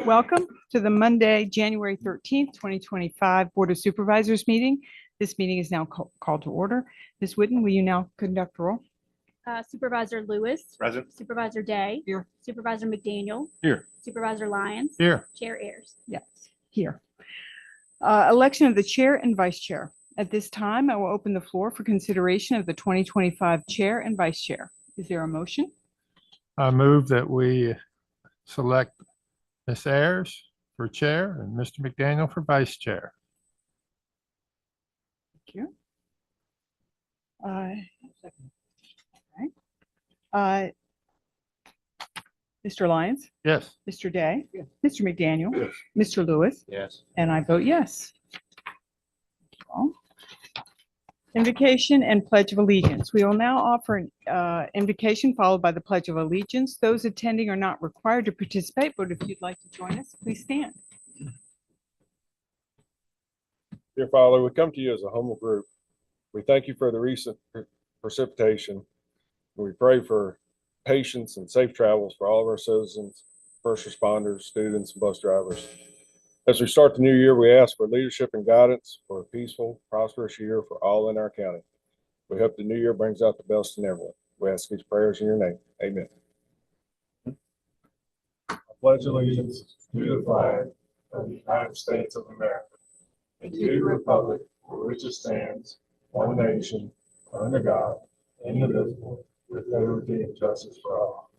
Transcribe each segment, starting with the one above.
Welcome to the Monday, January 13th, 2025 Board of Supervisors meeting. This meeting is now called to order. Ms. Whitten, will you now conduct roll? Supervisor Lewis. Present. Supervisor Day. Here. Supervisor McDaniel. Here. Supervisor Lyons. Here. Chair Ayers. Yes, here. Election of the chair and vice chair. At this time, I will open the floor for consideration of the 2025 chair and vice chair. Is there a motion? I move that we select Ms. Ayers for chair and Mr. McDaniel for vice chair. Thank you. Mr. Lyons, Yes. Mr. Day, Yes. Mr. McDaniel, Yes. Mr. Lewis, Yes. and I vote yes. Invocation and Pledge of Allegiance. We will now offer an invocation followed by the Pledge of Allegiance. Those attending are not required to participate, but if you'd like to join us, please stand. Dear Father, we come to you as a humble group. We thank you for the recent precipitation. We pray for patience and safe travels for all of our citizens, first responders, students, and bus drivers. As we start the new year, we ask for leadership and guidance for a peaceful, prosperous year for all in our county. We hope the new year brings out the best in everyone. We ask these prayers in your name. Amen. I pledge allegiance to the flag of the United States of America and to the republic for which it stands, one nation, under God, indivisible, with liberty and justice for all.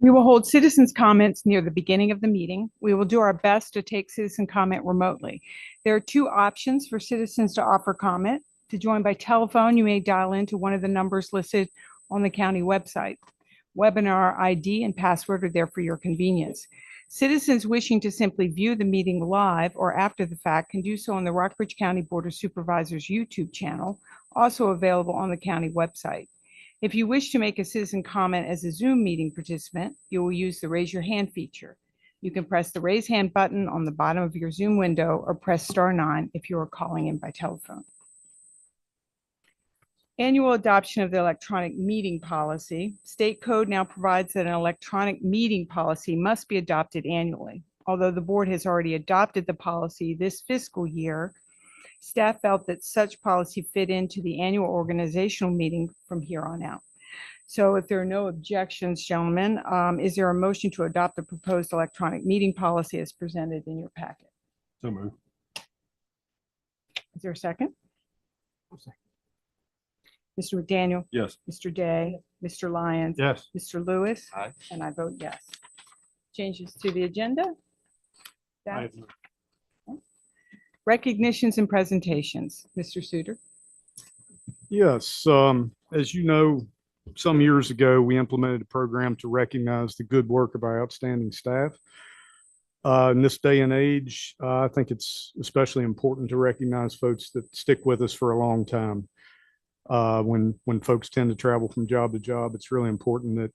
We will hold citizens' comments near the beginning of the meeting. We will do our best to take citizen comment remotely. There are two options for citizens to offer comment. To join by telephone, you may dial into one of the numbers listed on the county website. Webinar ID and password are there for your convenience. Citizens wishing to simply view the meeting live or after the fact can do so on the Rockbridge County Board of Supervisors YouTube channel, also available on the county website. If you wish to make a citizen comment as a Zoom meeting participant, you will use the raise your hand feature. You can press the raise hand button on the bottom of your Zoom window or press *9 if you are calling in by telephone. Annual adoption of the electronic meeting policy. State code now provides that an electronic meeting policy must be adopted annually. Although the board has already adopted the policy this fiscal year, staff felt that such policy fit into the annual organizational meeting from here on out. So if there are no objections, gentlemen, is there a motion to adopt the proposed electronic meeting policy as presented in your packet? So move. Is there a second? Mr. McDaniel? Yes. Mr. Day? Mr. Lyons? Yes. Mr. Lewis? Aye. And I vote yes. Changes to the agenda? Staff? Recognitions and presentations. Mr. Suter? Yes, as you know, some years ago, we implemented a program to recognize the good work of our outstanding staff. In this day and age, I think it's especially important to recognize folks that stick with us for a long time. When folks tend to travel from job to job, it's really important that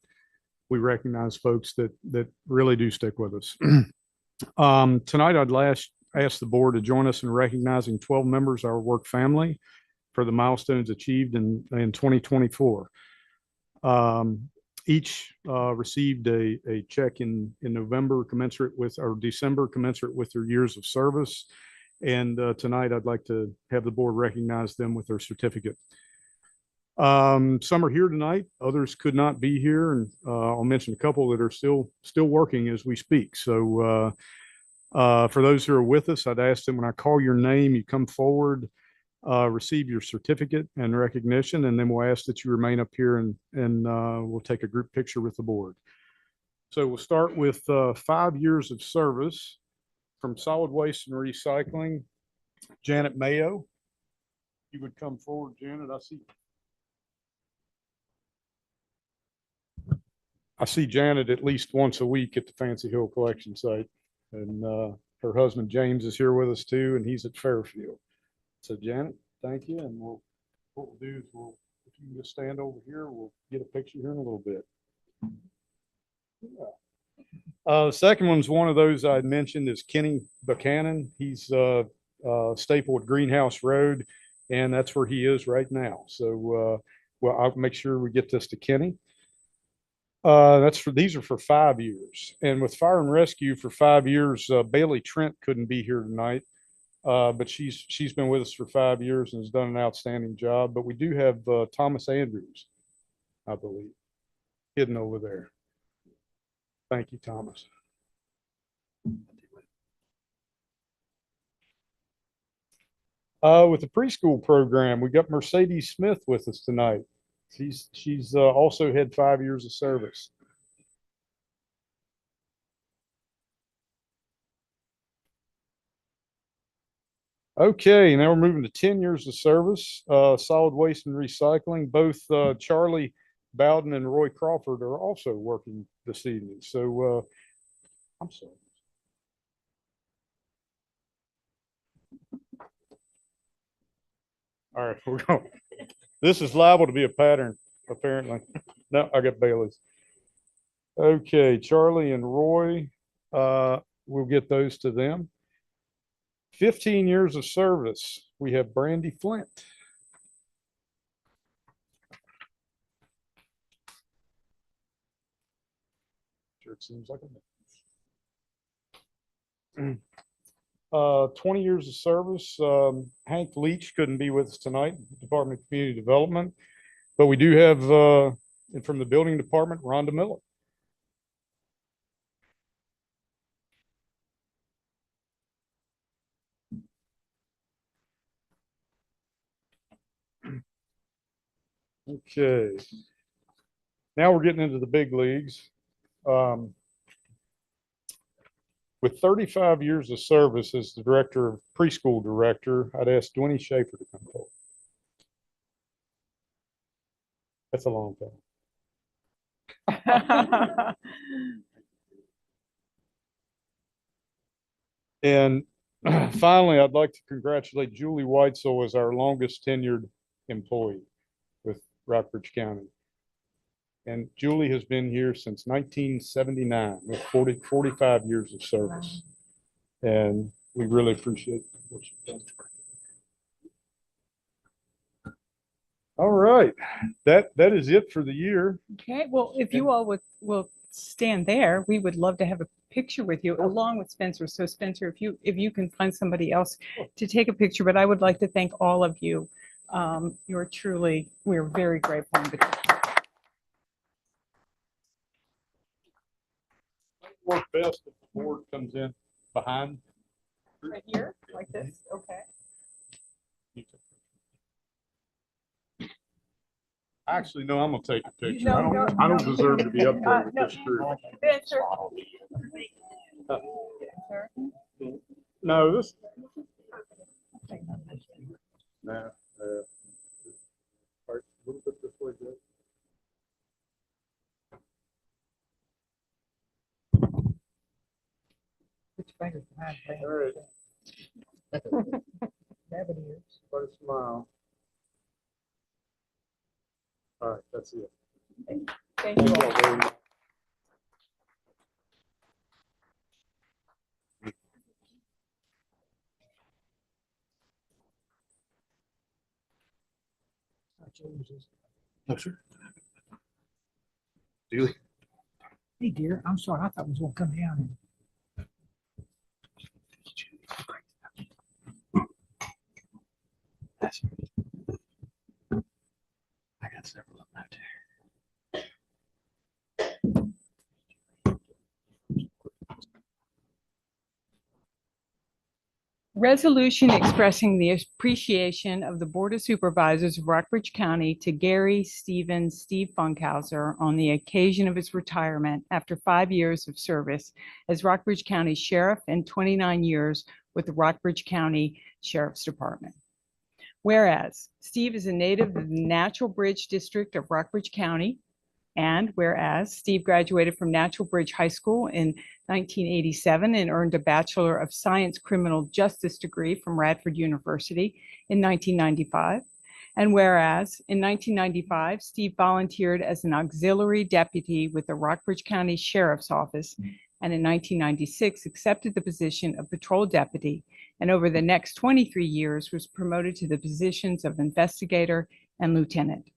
we recognize folks that really do stick with us. Tonight, I'd ask the board to join us in recognizing 12 members of our work family for the milestones achieved in 2024. Each received a check in November commensurate with, or December commensurate with their years of service. And tonight I'd like to have the board recognize them with their certificate. Some are here tonight, others could not be here, and I'll mention a couple that are still working as we speak. So for those who are with us, I'd ask them when I call your name, you come forward, receive your certificate and recognition, and then we'll ask that you remain up here and we'll take a group picture with the board. So we'll start with 5 years of service from Solid Waste and Recycling, Janet Mayo. You would come forward, Janet. I see Janet at least once a week at the Fancy Hill collection site, and her husband James is here with us too, and he's at Fairfield. So Janet, thank you, and what we'll do is if you can just stand over here, we'll get a picture here in a little bit. Yeah. The second one's one of those I mentioned is Kenny Buchanan. He's staple at Greenhouse Road. and that's where he is right now. So, well, I'll make sure we get this to Kenny. These are for 5 years. And with fire and rescue for 5 years, Bailey Trent couldn't be here tonight. But she's been with us for 5 years and has done an outstanding job. But we do have Thomas Andrews, I believe, hidden over there. Thank you, Thomas. With the preschool program, we got Mercedes Smith with us tonight. She's also had 5 years of service. Okay, now we're moving to 10 years of service, solid waste and recycling. Both Charlie Bowden and Roy Crawford are also working this evening. So I'm sorry. All right, we're going. This is liable to be a pattern, apparently. No, I got Bailey's. Okay, Charlie and Roy, we'll get those to them. 15 years of service, we have Brandy Flint. Sure, it seems like a 20 years of service. Hank Leach couldn't be with us tonight, Department of Community Development, but we do have from the building department, Rhonda Miller. Okay. Now we're getting into the big leagues. With 35 years of service as the director of preschool director, I'd ask Dwayne Schaefer to come forward. That's a long time. And finally, I'd like to congratulate Julie Weitzel as our longest tenured employee with Rockbridge County. And Julie has been here since 1979 with 45 years of service. And we really appreciate what you've done. All right, that is it for the year. Okay, well, if you all will stand there, we would love to have a picture with you along with Spencer. So Spencer, if you can find somebody else to take a picture, but I would like to thank all of you. We're very grateful. Work best if the board comes in behind. Right here, like this, okay. Actually, no, I'm gonna take a picture. No, I don't deserve to be up there with no. this group. Spencer. No, this. Nah, right, a little bit this way, Jay. All right. Try to smile. All right, that's it. Thank you all. very much. No, sir. Julie. Hey dear, I'm sorry, I thought it was gonna come down and. I got several of them out there. Resolution expressing the appreciation of the Board of Supervisors of Rockbridge County to Gary Steve Funkhauser on the occasion of his retirement after 5 years of service as Rockbridge County Sheriff and 29 years with the Rockbridge County Sheriff's Department. Whereas Steve is a native of the Natural Bridge District of Rockbridge County, and whereas Steve graduated from Natural Bridge High School in 1987 and earned a Bachelor of Science Criminal Justice degree from Radford University in 1995. And whereas in 1995, Steve volunteered as an auxiliary deputy with the Rockbridge County Sheriff's Office and in 1996 accepted the position of patrol deputy, and over the next 23 years was promoted to the positions of investigator and lieutenant.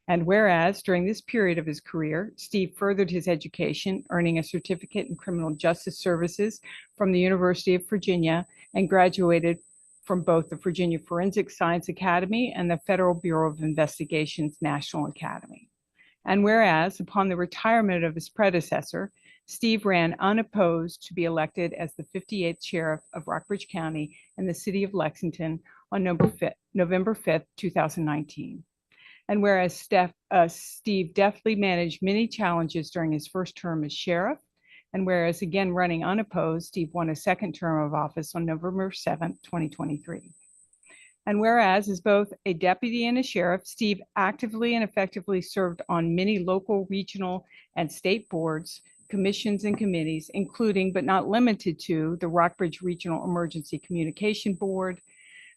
And whereas during this period of his career, Steve furthered his education, earning a certificate in criminal justice services from the University of Virginia and graduated from both the Virginia Forensic Science Academy and the Federal Bureau of Investigation's National Academy. And whereas upon the retirement of his predecessor, Steve ran unopposed to be elected as the 58th sheriff of Rockbridge County in the city of Lexington on November 5th, 2019. And whereas Steve deftly managed many challenges during his first term as sheriff, and whereas again running unopposed, Steve won a second term of office on November 7th, 2023. And whereas as both a deputy and a sheriff, Steve actively and effectively served on many local, regional, and state boards, commissions, and committees, including but not limited to the Rockbridge Regional Emergency Communication Board,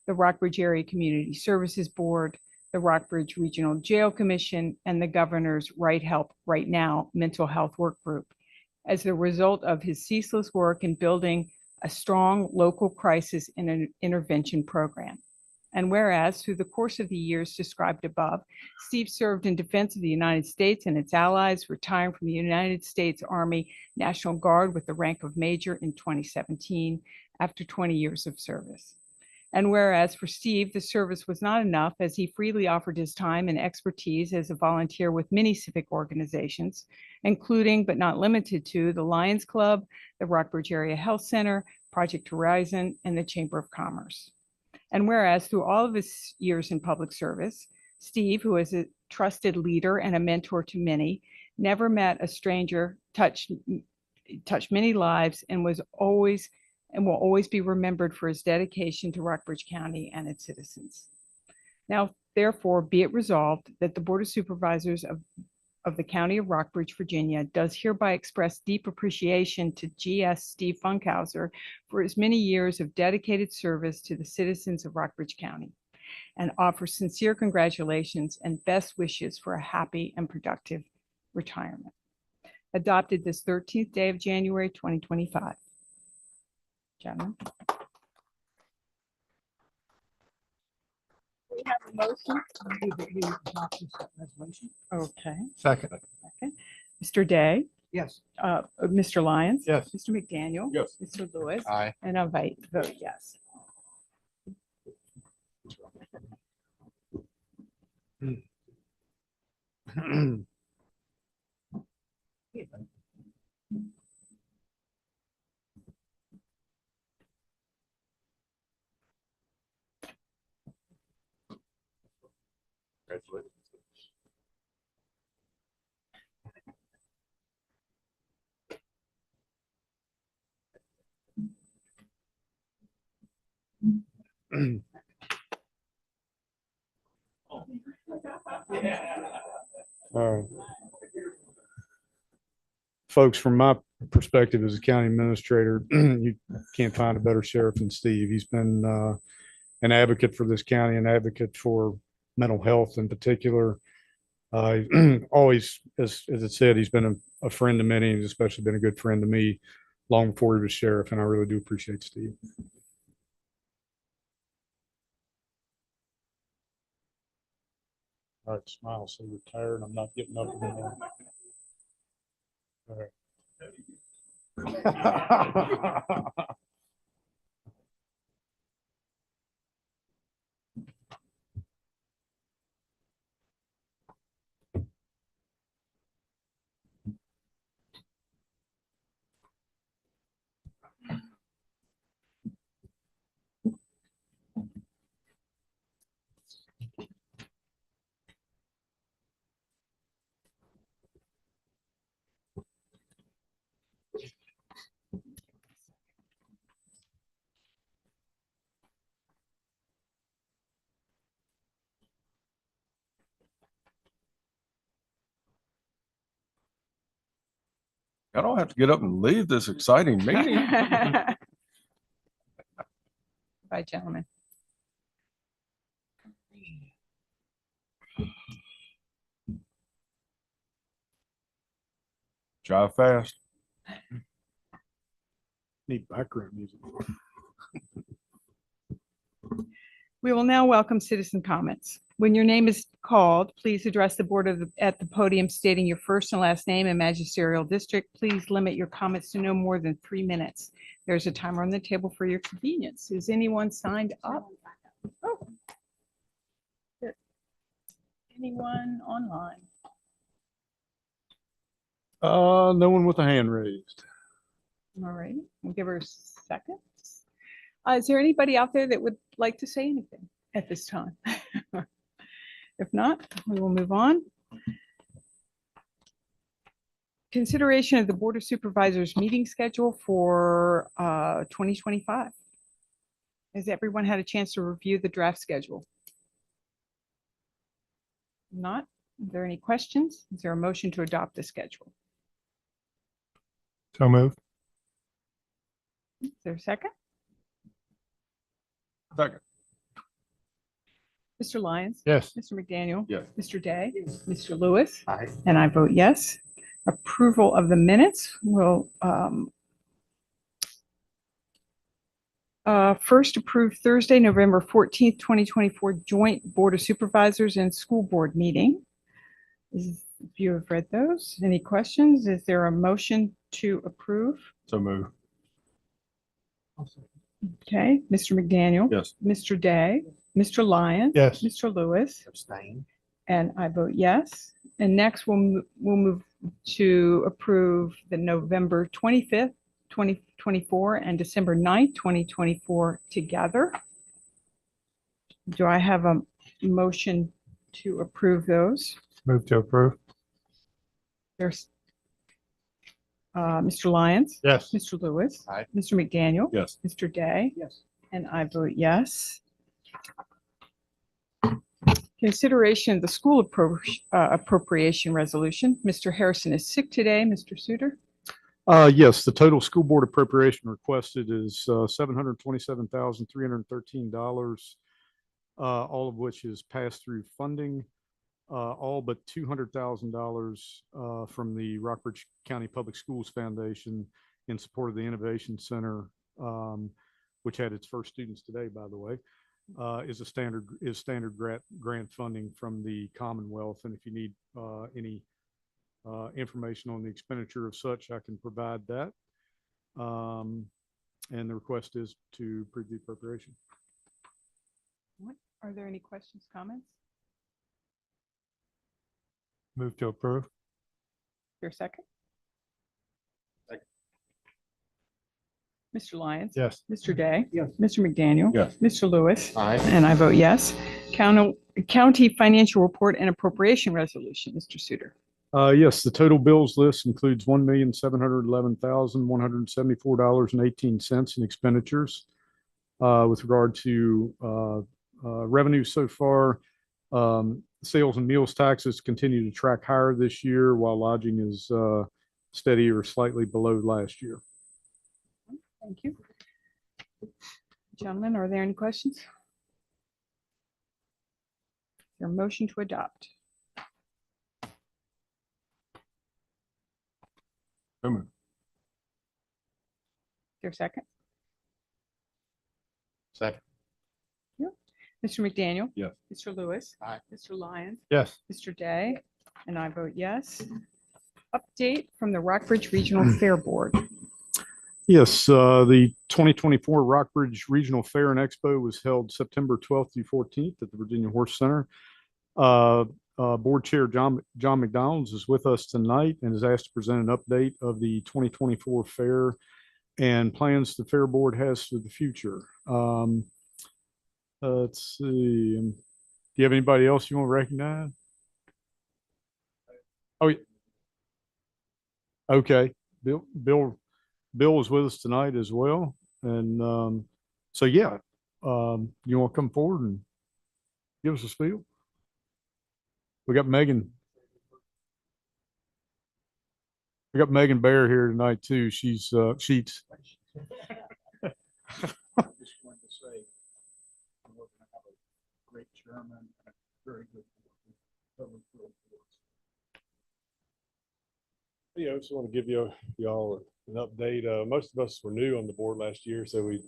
the Rockbridge Area Community Services Board, the Rockbridge Regional Jail Commission, and the Governor's Right Help Right Now Mental Health Work Group, as the result of his ceaseless work in building a strong local crisis intervention program. And whereas through the course of the years described above, Steve served in defense of the United States and its allies, retiring from the United States Army National Guard with the rank of major in 2017 after 20 years of service. And whereas for Steve, the service was not enough, as he freely offered his time and expertise as a volunteer with many civic organizations, including but not limited to the Lions Club, the Rockbridge Area Health Center, Project Horizon, and the Chamber of Commerce. And whereas through all of his years in public service, Steve, who is a trusted leader and a mentor to many, never met a stranger, touched many lives, and was always and will always be remembered for his dedication to Rockbridge County and its citizens. Now, therefore, be it resolved that the Board of Supervisors of the County of Rockbridge, Virginia, does hereby express deep appreciation to GS Steve Funkhauser for his many years of dedicated service to the citizens of Rockbridge County, and offers sincere congratulations and best wishes for a happy and productive retirement. Adopted this 13th day of January, 2025. Gentlemen. We have a motion. Move that we adopt this resolution. Okay. Second. Mr. Day, Yes. Mr. Lyons. Yes. Mr. McDaniel. Yes. Mr. Lewis. Aye. And I vote yes. Congratulations. All right. Folks, from my perspective as a county administrator, you can't find a better sheriff than Steve. He's been an advocate for this county, an advocate for mental health in particular. Always, as it said, he's been a friend to many, and especially been a good friend to me long before he was sheriff, and I really do appreciate Steve. All right, smile, so you're tired. I'm not getting up anymore. All right. I don't have to get up and leave this exciting meeting. Bye, gentlemen. Drive fast. Need background music. We will now welcome citizen comments. When your name is called, please address the board at the podium stating your first and last name and magisterial district. Please limit your comments to no more than 3 minutes. There's a timer on the table for your convenience. Is anyone signed up? Oh. Good. Anyone online? No one with a hand raised. All right, we'll give her a second. Is there anybody out there that would like to say anything at this time? If not, we will move on. Consideration of the Board of Supervisors meeting schedule for 2025. Has everyone had a chance to review the draft schedule? Not? Are there any questions? Is there a motion to adopt the schedule? So moved. Is there a second? Second. Mr. Lyons? Yes. Mr. McDaniel? Yes. Mr. Day? Mr. Lewis? Aye. And I vote yes. Approval of the minutes will first approve Thursday, November 14th, 2024 joint Board of Supervisors and School Board meeting. If you have read those, any questions? Is there a motion to approve? So move. Okay, Mr. McDaniel? Yes. Mr. Day? Mr. Lyons? Yes. Mr. Lewis? Abstain. And I vote yes. And next we'll move to approve the November 25th, 2024 and December 9th, 2024 together. Do I have a motion to approve those? Move to approve. There's Mr. Lyons, Yes. Mr. Lewis, Aye. Mr. McDaniel, Yes. Mr. Day, Yes. and I vote yes. Consideration of the school appropriation resolution. Mr. Harrison is sick today. Mr. Suter? Yes, the total school board appropriation requested is $727,313, all of which is pass-through funding, all but $200,000 from the Rockbridge County Public Schools Foundation in support of the Innovation Center, which had its first students today, by the way. Is standard grant funding from the Commonwealth. And if you need any information on the expenditure of such, I can provide that. And the request is to approve the appropriation. Are there any questions, comments? Move to approve. Your second? Second. Mr. Lyons? Yes. Mr. Day? Yes. Mr. McDaniel? Yes. Mr. Lewis? Aye. And I vote yes. County financial report and appropriation resolution, Mr. Suter. Yes, the total bills list includes $1,711,174.18 in expenditures. With regard to revenue so far, sales and meals taxes continue to track higher this year, while lodging is steady or slightly below last year. Thank you. Gentlemen, are there any questions? Is there a motion to adopt? So move. Is there a second? Second. Mr. McDaniel? Yes. Mr. Lewis? Aye. Mr. Lyons? Yes. Mr. Day? And I vote yes. Update from the Rockbridge Regional Fair Board. Yes, the 2024 Rockbridge Regional Fair and Expo was held September 12th through 14th at the Virginia Horse Center. Board Chair John McDonald is with us tonight and is asked to present an update of the 2024 fair and plans the Fair Board has for the future. Let's see. Do you have anybody else you want to recognize? Oh, yeah. Okay. Bill is with us tonight as well. And so, yeah, you want to come forward and give us a spiel? We got Megan. We got Megan Bear here tonight too. She's Sheets. I just wanted to say, we're going to have a great chairman and a very good public board. Yeah, I just want to give y'all an update. Most of us were new on the board last year, so we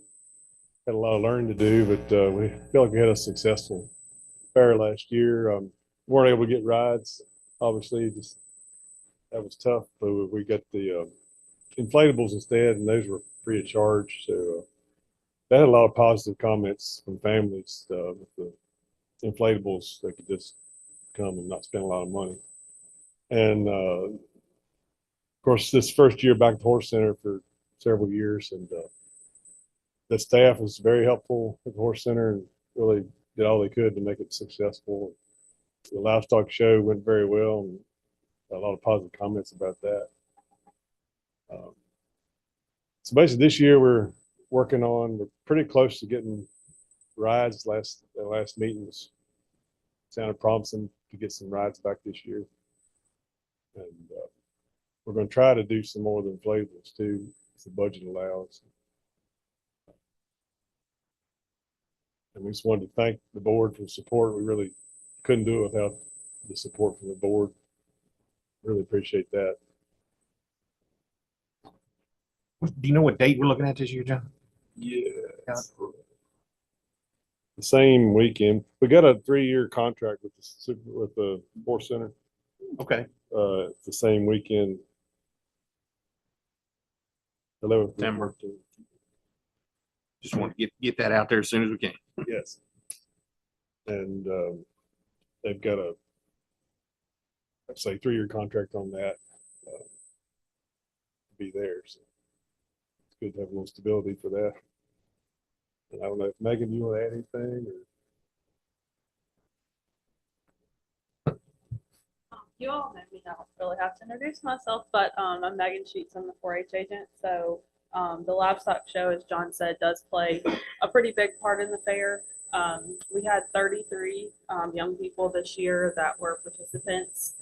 had a lot of learning to do, but we feel like we had a successful fair last year. Weren't able to get rides, obviously, just that was tough, but we got the inflatables instead, and those were free of charge. So that had a lot of positive comments from families with the inflatables. They could just come and not spend a lot of money. And of course, this first year back at the Horse Center for several years, and the staff was very helpful at the Horse Center and really did all they could to make it successful. The livestock show went very well, and a lot of positive comments about that. So basically, this year we're pretty close to getting rides. The last meetings sounded promising to get some rides back this year, and we're going to try to do some more of the inflatables too, if the budget allows. And we just wanted to thank the board for the support. We really couldn't do it without the support from the board. Really appreciate that. Do you know what date we're looking at this year, John? Yeah. The same weekend. We got a 3-year contract with the Horse Center. Okay. It's the same weekend. 11th. September. Just want to get that out there as soon as we can. Yes. And they've got a, let's say, 3-year contract on that to be there. So it's good to have a little stability for that. And I don't know if Megan, you want to add anything? You all know me, I don't really have to introduce myself, but I'm Megan Sheets. I'm the 4-H agent. So the livestock show, as John said, does play a pretty big part in the fair. We had 33 young people this year that were participants,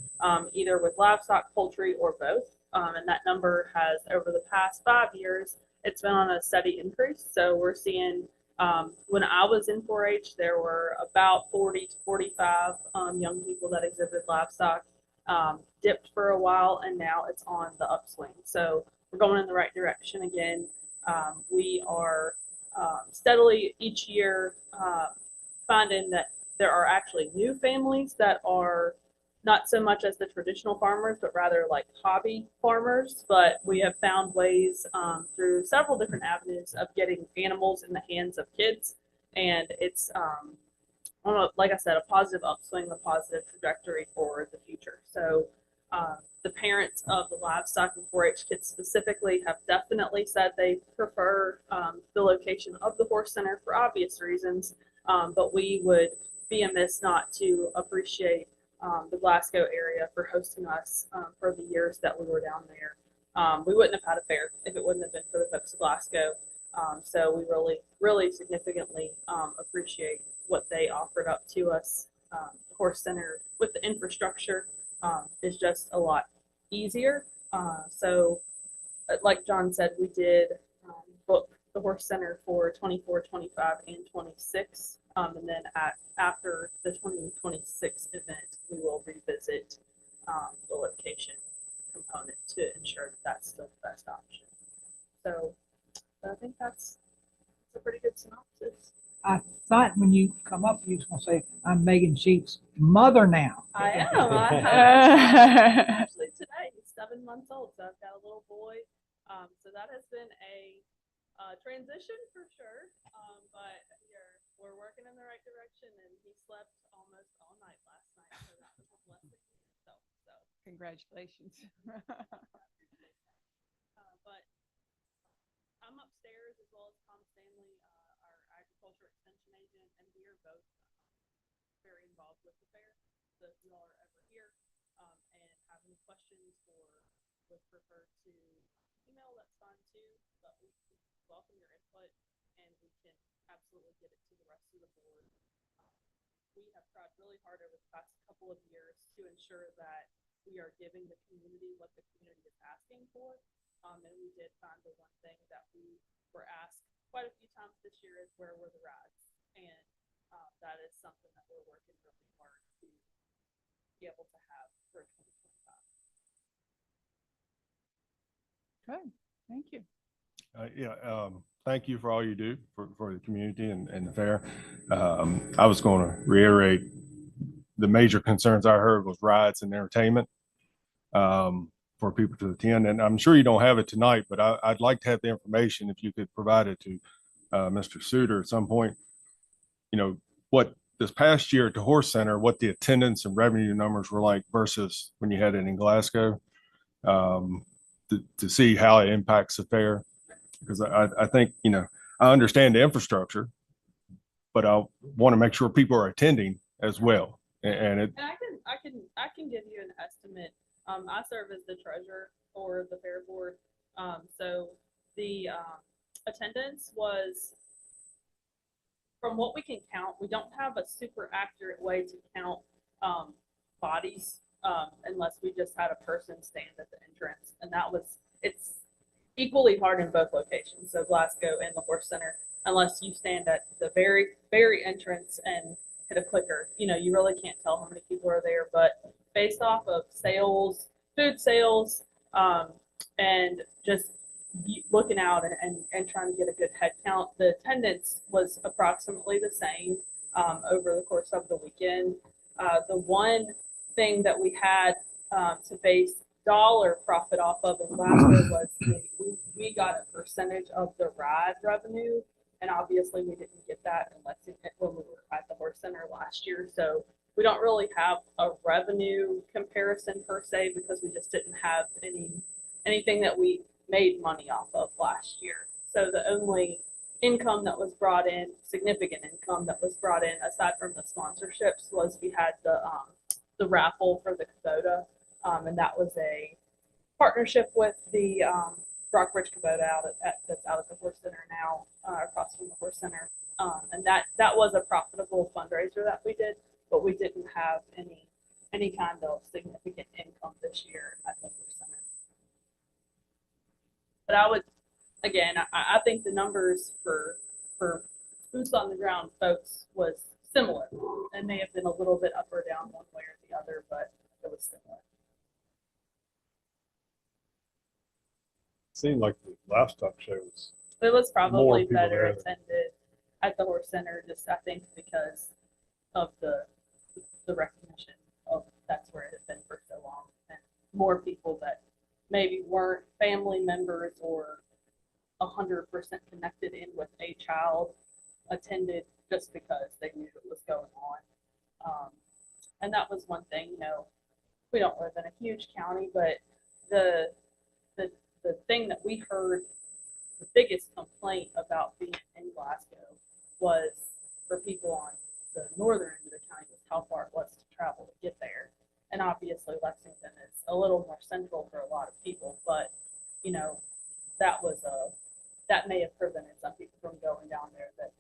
either with livestock, poultry, or both. And that number has, over the past 5 years, it's been on a steady increase. So we're seeing, when I was in 4-H, there were about 40 to 45 young people that exhibited livestock. Dipped for a while, and now it's on the upswing. So we're going in the right direction again. We are steadily each year finding that there are actually new families that are not so much as the traditional farmers, but rather like hobby farmers. But we have found ways through several different avenues of getting animals in the hands of kids, and it's like I said, a positive upswing, a positive trajectory for the future. So the parents of the livestock and 4-H kids specifically have definitely said they prefer the location of the Horse Center for obvious reasons, but we would be amiss not to appreciate the Glasgow area for hosting us for the years that we were down there. We wouldn't have had a fair if it wouldn't have been for the folks of Glasgow. So we really significantly appreciate what they offered up to us. The Horse Center with the infrastructure is just a lot easier. So like John said, we did book the Horse Center for 24, 25, and 26. And then after the 2026 event, we will revisit the location component to ensure that that's the best option. So I think that's a pretty good synopsis. I thought when you come up, you was gonna say, I'm Megan Sheets' mother now. I am. Actually today, he's 7 months old, so I've got a little boy. So that has been a transition for sure. But we're working in the right direction, and he slept almost all night last night, so that was a blessing. So Congratulations. but I'm upstairs as well as Tom Stanley, our agriculture extension agent, and we are both very involved with the fair. So if you all are ever here and have any questions or would prefer to email, that's fine too. But we welcome your input, and we can absolutely get it to the rest of the board. We have tried really hard over the past couple of years to ensure that we are giving the community what the community is asking for. And we did find the one thing that we were asked quite a few times this year is where were the rides? And that is something that we're working really hard to be able to have for 2025. Good. Thank you. Thank you for all you do for the community and the fair. I was going to reiterate the major concerns I heard was rides and entertainment for people to attend. And I'm sure you don't have it tonight, but I'd like to have the information if you could provide it to Mr. Suter at some point. You know, what this past year at the Horse Center, what the attendance and revenue numbers were like versus when you had it in Glasgow, to see how it impacts the fair. Because I think, you know, I understand the infrastructure, but I want to make sure people are attending as well. And it, And I can give you an estimate. I serve as the treasurer for the fair board. So the attendance was, from what we can count, we don't have a super accurate way to count bodies unless we just had a person stand at the entrance. And it's equally hard in both locations, so Glasgow and the Horse Center, unless you stand at the very, very entrance and hit a clicker. You know, you really can't tell how many people are there, but based off of sales, food sales, and just looking out and trying to get a good head count, the attendance was approximately the same over the course of the weekend. The one thing that we had to base dollar profit off of in Glasgow was we got a percentage of the ride revenue, and obviously we didn't get that in Lexington when we were at the Horse Center last year. So we don't really have a revenue comparison per se because we just didn't have anything that we made money off of last year. So the only income that was brought in, significant income that was brought in aside from the sponsorships, was we had the raffle for the Kubota. And that was a partnership with the Rockbridge Kubota that's out at the Horse Center now, across from the Horse Center. And that was a profitable fundraiser that we did, but we didn't have any kind of significant income this year at the Horse Center. But I think the numbers for boots on the ground folks was similar. It may have been a little bit up or down one way or the other, but it was similar. Seemed like the livestock show was It was More probably people better there. attended at the Horse Center, just I think because of the recognition of that's where it had been for so long, and more people that maybe weren't family members or 100% connected in with a child attended just because they knew it was going on. And that was one thing, you know, we don't live in a huge county, but the thing that we heard, the biggest complaint about being in Glasgow was for people on the northern end of the county was how far it was to travel to get there. And obviously Lexington is a little more central for a lot of people, but you know, that may have prevented some people from going down there that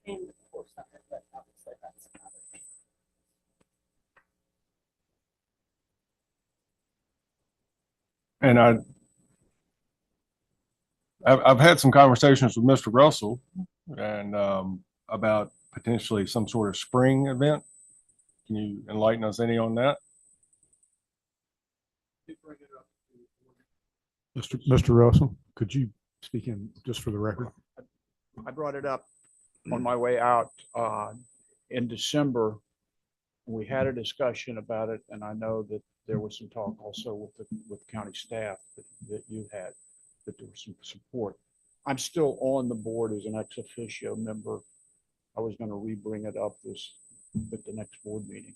came to the Horse Center, but obviously that's another thing. and I've had some conversations with Mr. Russell and about potentially some sort of spring event. Can you enlighten us any on that? Mr. Russell, could you speak in just for the record? I brought it up on my way out in December. We had a discussion about it, and I know that there was some talk also with county staff that you had, that there was some support. I'm still on the board as an ex officio member. I was going to re-bring it up at the next board meeting.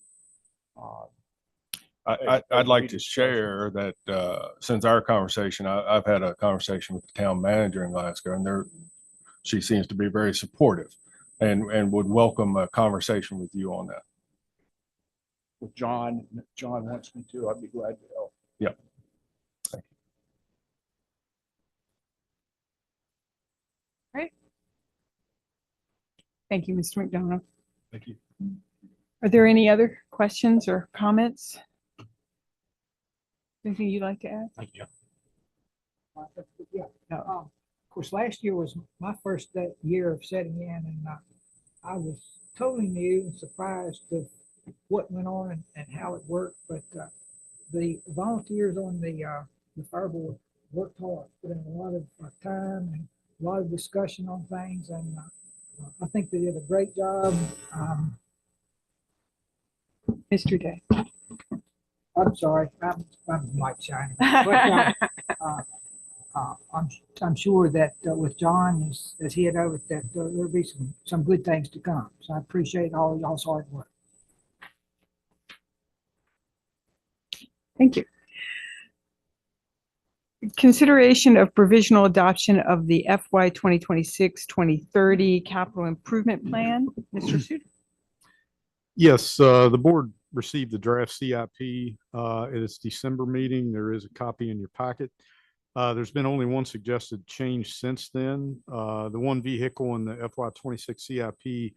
I'd like to share that since our conversation, I've had a conversation with the town manager in Glasgow, and she seems to be very supportive and would welcome a conversation with you on that. With John, if John wants me to, I'd be glad to help. Yep. Thank you. Thank you, Mr. McDonough. Thank you. Are there any other questions or comments? Anything you'd like to add? Yeah. Of course, last year was my first year of setting in, and I was totally new and surprised of what went on and how it worked. But the volunteers on the fire board worked hard, put in a lot of time and a lot of discussion on things, and I think they did a great job. Mr. Day. I'm sorry, I'm mic shining. But, I'm sure that with John as head of it, that there'll be some good things to come. So I appreciate all y'all's hard work. Thank you. Consideration of provisional adoption of the FY 2026-2030 capital improvement plan. Mr. Suter. Yes, the board received the draft CIP at its December meeting. There is a copy in your packet. There's been only one suggested change since then. The one vehicle in the FY 26 CIP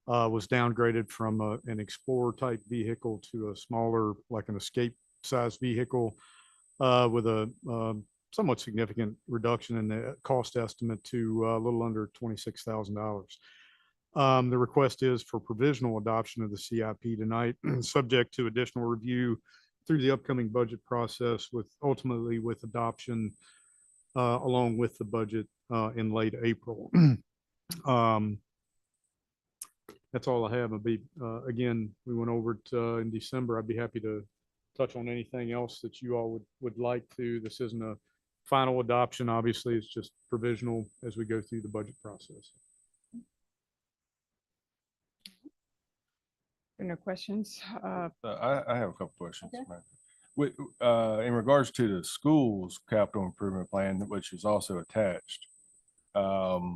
was downgraded from an Explorer type vehicle to a smaller, like an Escape size vehicle with a somewhat significant reduction in the cost estimate to a little under $26,000. The request is for provisional adoption of the CIP tonight, subject to additional review through the upcoming budget process, with ultimately with adoption along with the budget in late April. That's all I have. Again, we went over it in December. I'd be happy to touch on anything else that you all would like to. This isn't a final adoption. Obviously, it's just provisional as we go through the budget process. No questions. I have a couple questions. Okay. Ma'am. In regards to the school's capital improvement plan, which is also attached, for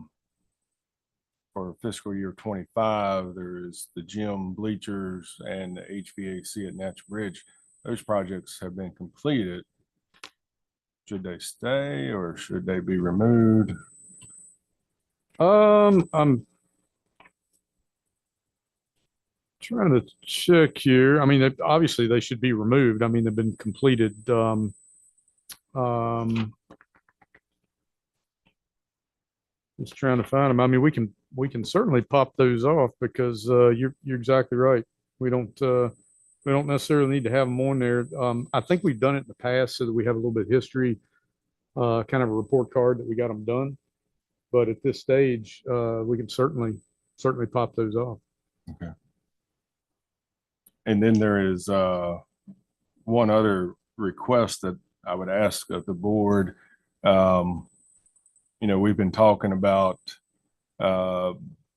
fiscal year 25, there's the gym, bleachers, and the HVAC at Natural Bridge. Those projects have been completed. Should they stay or should they be removed? I'm trying to check here. I mean, obviously they should be removed. I mean, they've been completed. Just trying to find them. I mean, we can certainly pop those off because you're exactly right. We don't necessarily need to have them on there. I think we've done it in the past so that we have a little bit of history, kind of a report card that we got them done. But at this stage, we can certainly pop those off. Okay. And then there is one other request that I would ask of the board. We've been talking about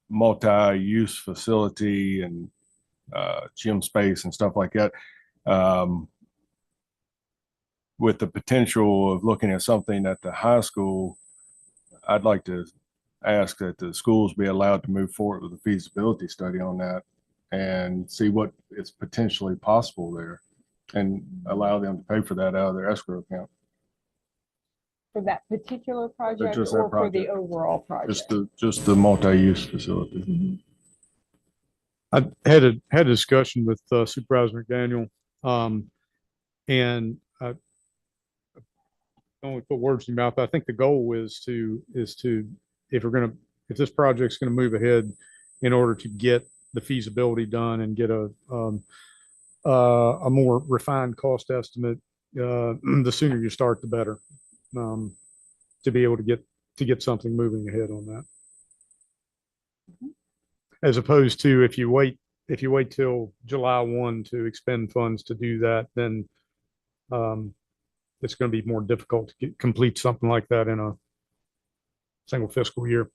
multi-use facility and gym space and stuff like that. With the potential of looking at something at the high school, I'd like to ask that the schools be allowed to move forward with a feasibility study on that and see what is potentially possible there and allow them to pay for that out of their escrow account. For that particular project just that or for the project. overall project? Just the multi-use facility. I had a discussion with Supervisor McDaniel, and I don't want to put words in your mouth. I think the goal is to if this project's gonna move ahead, in order to get the feasibility done and get a more refined cost estimate, the sooner you start, the better. To be able to get something moving ahead on that. As opposed to if you wait till July 1 to expend funds to do that, then it's going to be more difficult to complete something like that in a single fiscal year.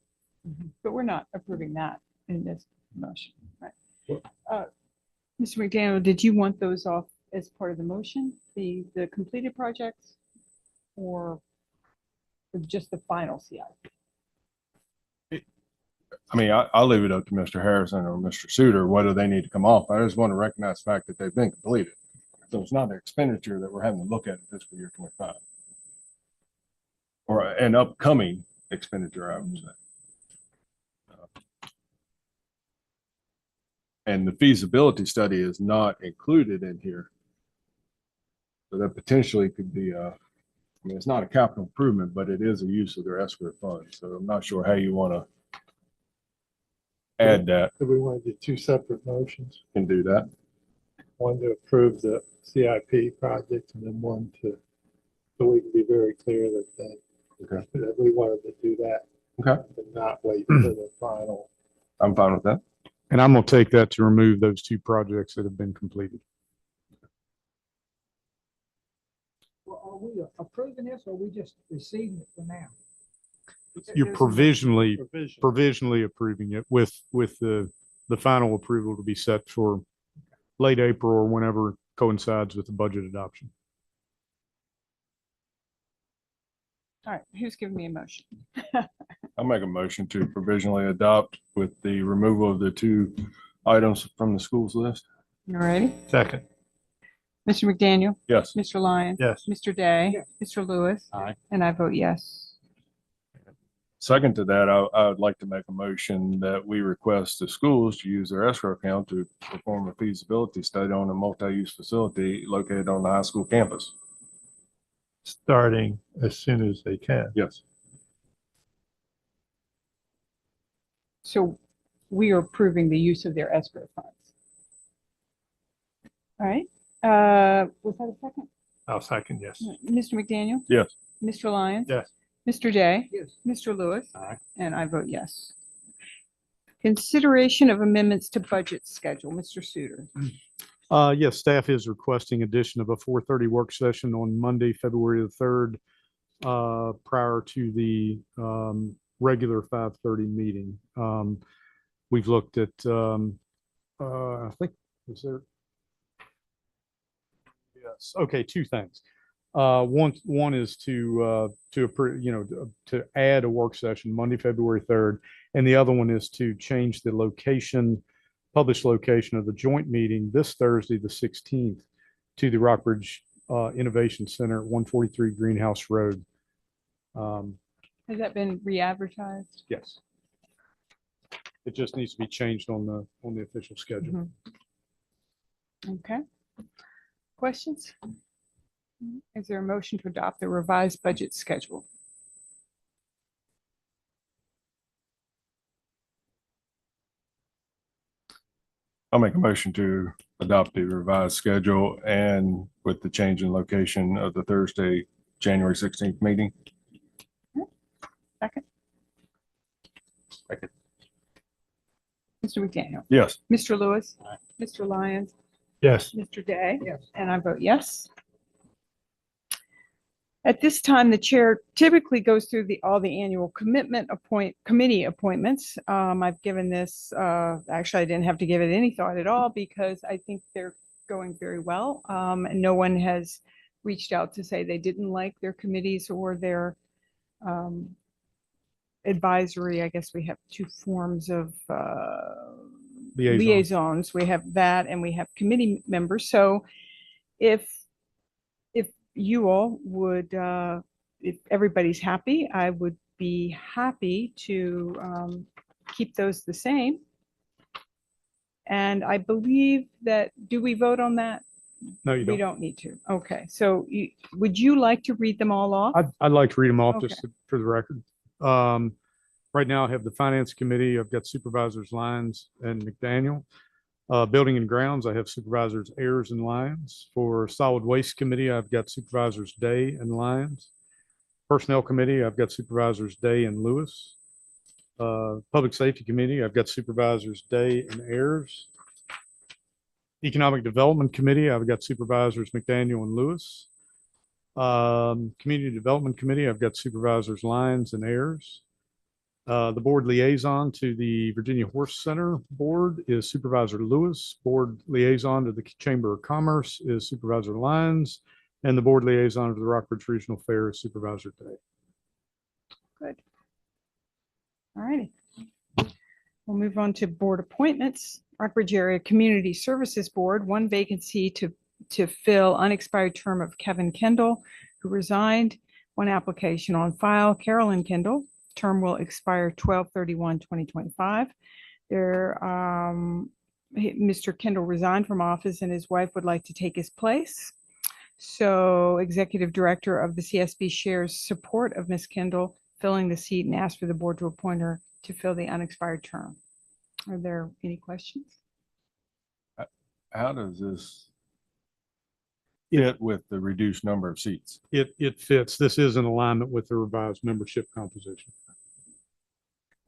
But we're not approving that in this motion, right? Mr. McDaniel, did you want those off as part of the motion, the completed projects, or just the final CIP? I mean, I'll leave it up to Mr. Harrison or Mr. Suter, whether they need to come off. I just want to recognize the fact that they've been completed. So it's not an expenditure that we're having to look at in fiscal year 25. Or an upcoming expenditure, I would say. And the feasibility study is not included in here. So that potentially could be it's not a capital improvement, but it is a use of their escrow fund. So I'm not sure how you want to add that. Do we want to do two separate motions? And do that. One to approve the CIP project and then one to So we can be very clear Okay. that we wanted to do that. Okay. And not wait for the final. I'm fine with that. And I'm going to take that to remove those two projects that have been completed. Well, are we approving this or are we just receiving it for now? You're provisionally Provision. approving it with the final approval to be set for late April or whenever coincides with the budget adoption. All right, who's giving me a motion? I'll make a motion to provisionally adopt with the removal of the two items from the schools list. All righty. Second. Mr. McDaniel, Yes. Mr. Lyons, Yes. Mr. Day, Yes. Mr. Lewis. Aye. And I vote yes. Second to that, I would like to make a motion that we request the schools to use their escrow account to perform a feasibility study on a multi-use facility located on the high school campus. Starting as soon as they can. Yes. So we are approving the use of their escrow funds. All right, was that a second? I'll second, yes. Mr. McDaniel? Yes. Mr. Lyons? Yes. Mr. Day? Yes. Mr. Lewis? Aye. And I vote yes. Consideration of amendments to budget schedule, Mr. Suter. Yes, staff is requesting addition of a 4:30 work session on Monday, February the 3rd, prior to the regular 5:30 meeting. We've looked at, I think, is there? Yes, okay, two things. One is to approve, to add a work session Monday, February 3rd, and the other one is to change the location, published location of the joint meeting this Thursday, the 16th, to the Rockbridge Innovation Center at 143 Greenhouse Road. Has that been re-advertised? Yes. It just needs to be changed on the official schedule. Okay. Questions? Is there a motion to adopt the revised budget schedule? I'll make a motion to adopt the revised schedule and with the change in location of the Thursday, January 16th meeting. Second. Second. Mr. McDaniel? Yes. Mr. Lewis? Aye. Mr. Lyons? Yes. Mr. Day? Yes. And I vote yes. At this time, the chair typically goes through all the annual committee appointments. I've given this, actually, I didn't have to give it any thought at all because I think they're going very well. And no one has reached out to say they didn't like their committees or their advisory. I guess we have two forms of liaisons. We have that and we have committee members. So if you all would, if everybody's happy, I would be happy to keep those the same. And I believe that, do we vote on that? No, you We don't. don't need to. Okay, so would you like to read them all off? I'd like to read them off Okay. just for the record. Right now I have the Finance Committee. I've got Supervisors Lyons and McDaniel. Building and Grounds, I have Supervisors Ayers and Lyons. For Solid Waste Committee, I've got Supervisors Day and Lyons. Personnel Committee, I've got Supervisors Day and Lewis. Public Safety Committee, I've got Supervisors Day and Ayers. Economic Development Committee, I've got Supervisors McDaniel and Lewis. Community Development Committee, I've got Supervisors Lyons and Ayers. The board liaison to the Virginia Horse Center Board is Supervisor Lewis. Board liaison to the Chamber of Commerce is Supervisor Lyons. And the board liaison to the Rockbridge Regional Fair is Supervisor Day. Good. All righty. We'll move on to board appointments. Rockbridge Area Community Services Board, one vacancy to fill unexpired term of Kevin Kendall, who resigned. One application on file, Carolyn Kendall. Term will expire 12/31/2025. Mr. Kendall resigned from office and his wife would like to take his place. So Executive Director of the CSB shares support of Ms. Kendall filling the seat and asked for the board to appoint her to fill the unexpired term. Are there any questions? How does this, fit with the reduced number of seats? It fits. This is in alignment with the revised membership composition.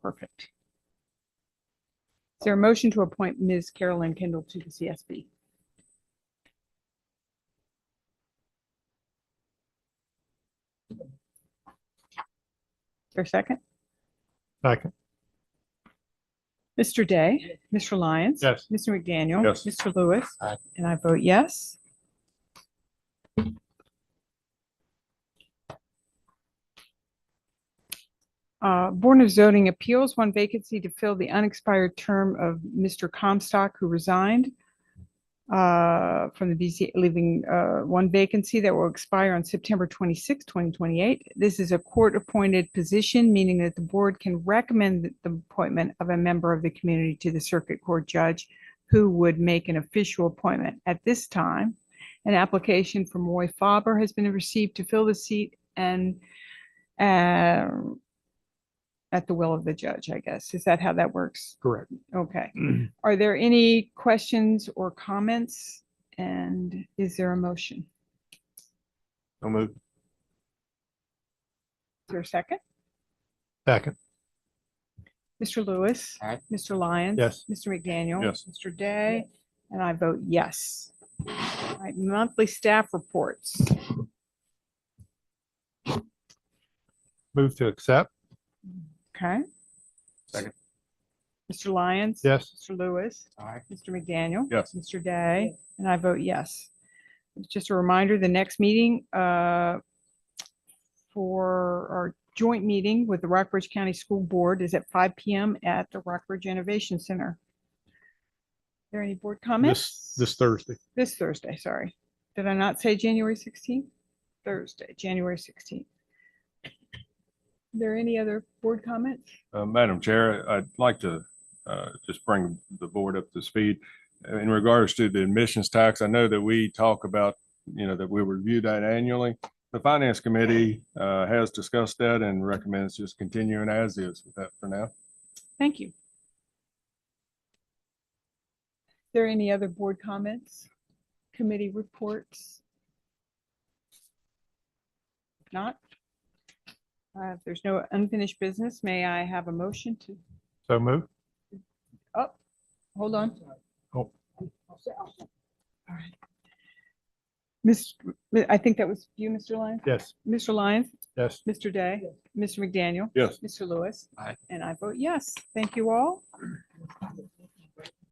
Perfect. Is there a motion to appoint Ms. Carolyn Kendall to the CSB? Is there a second? Second. Mr. Day, Mr. Lyons. Yes. Mr. McDaniel. Yes. Mr. Lewis. Aye. And I vote yes. Board of Zoning Appeals, one vacancy to fill the unexpired term of Mr. Comstock, who resigned from the BC, leaving one vacancy that will expire on September 26, 2028. This is a court-appointed position, meaning that the board can recommend the appointment of a member of the community to the circuit court judge who would make an official appointment. At this time, an application from Roy Faber has been received to fill the seat and at the will of the judge, I guess. Is that how that works? Correct. Okay. Are there any questions or comments? And is there a motion? So move. Is there a second? Second. Mr. Lewis? Aye. Mr. Lyons? Yes. Mr. McDaniel? Yes. Mr. Day? And I vote yes. All right, monthly staff reports. Move to accept. Okay. Second. Mr. Lyons? Yes. Mr. Lewis? Aye. Mr. McDaniel? Yes. Mr. Day? And I vote yes. Just a reminder, the next meeting for our joint meeting with the Rockbridge County School Board is at 5 p.m. at the Rockbridge Innovation Center. Are there any board comments? This Thursday. This Thursday, sorry. Did I not say January 16th? Thursday, January 16th. Are there any other board comments? Madam Chair, I'd like to just bring the board up to speed. In regards to the admissions tax, I know that we talk about, that we review that annually. The Finance Committee has discussed that and recommends just continuing as is with that for now. Thank you. Are there any other board comments? Committee reports? If not, if there's no unfinished business, may I have a motion to, So move. oh, hold on. Oh. I'll say- All right. I think that was you, Mr. Lyons? Yes. Mr. Lyons, Yes. Mr. Day, Mr. McDaniel, Yes. Mr. Lewis. Aye. And I vote yes. Thank you all.